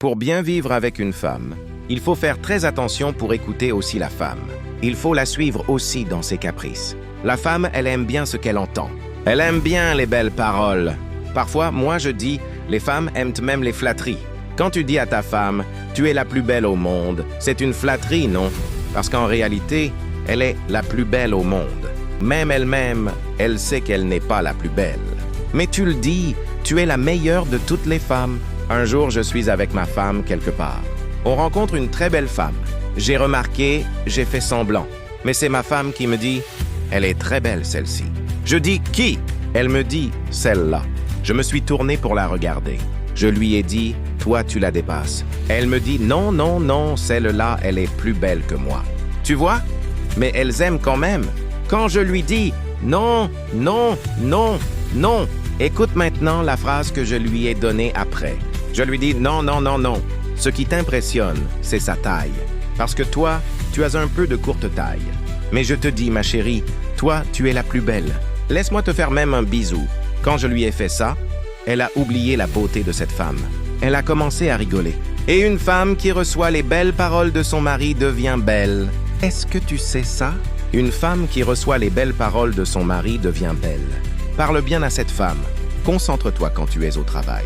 Pour bien vivre avec une femme, il faut faire très attention pour écouter aussi la femme. Il faut la suivre aussi dans ses caprices. La femme, elle aime bien ce qu'elle entend. Elle aime bien les belles paroles. Parfois, moi je dis, les femmes aiment même les flatteries. Quand tu dis à ta femme, tu es la plus belle au monde, c'est une flatterie, non? Parce qu'en réalité, elle est la plus belle au monde. Même elle-même, elle sait qu'elle n'est pas la plus belle. Mais tu le dis, tu es la meilleure de toutes les femmes. Un jour, je suis avec ma femme quelque part. On rencontre une très belle femme. J'ai remarqué, j'ai fait semblant. Mais c'est ma femme qui me dit, elle est très belle celle-ci. Je dis, qui? Elle me dit, celle-là. Je me suis tourné pour la regarder. Je lui ai dit, toi tu la dépasses. Elle me dit, non, non, non, celle-là, elle est plus belle que moi. Tu vois? Mais elles aiment quand même. Quand je lui dis, non, non, non, non, écoute maintenant la phrase que je lui ai donnée après. Je lui dis, non, non, non, non. Ce qui t'impressionne, c'est sa taille. Parce que toi, tu as un peu de courte taille. Mais je te dis, ma chérie, toi, tu es la plus belle. Laisse-moi te faire même un bisou. Quand je lui ai fait ça, elle a oublié la beauté de cette femme. Elle a commencé à rigoler. Et une femme qui reçoit les belles paroles de son mari devient belle. Est-ce que tu sais ça? Une femme qui reçoit les belles paroles de son mari devient belle. Parle bien à cette femme. Concentre-toi quand tu es au travail.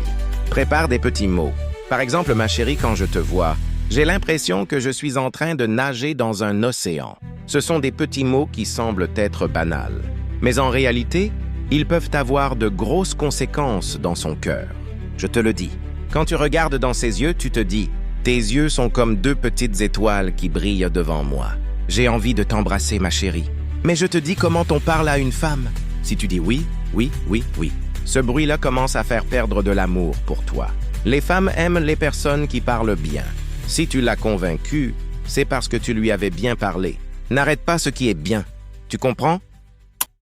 Prépare des petits mots. Par exemple, ma chérie, quand je te vois, j'ai l'impression que je suis en train de nager dans un océan. Ce sont des petits mots qui semblent être banals. Mais en réalité, ils peuvent avoir de grosses conséquences dans son cœur. Je te le dis. Quand tu regardes dans ses yeux, tu te dis « Tes yeux sont comme deux petites étoiles qui brillent devant moi. J'ai envie de t'embrasser, ma chérie. » Mais je te dis comment on parle à une femme. Si tu dis « oui, oui, oui, oui », ce bruit-là commence à faire perdre de l'amour pour toi. Les femmes aiment les personnes qui parlent bien. Si tu l'as convaincue, c'est parce que tu lui avais bien parlé. N'arrête pas ce qui est bien. Tu comprends?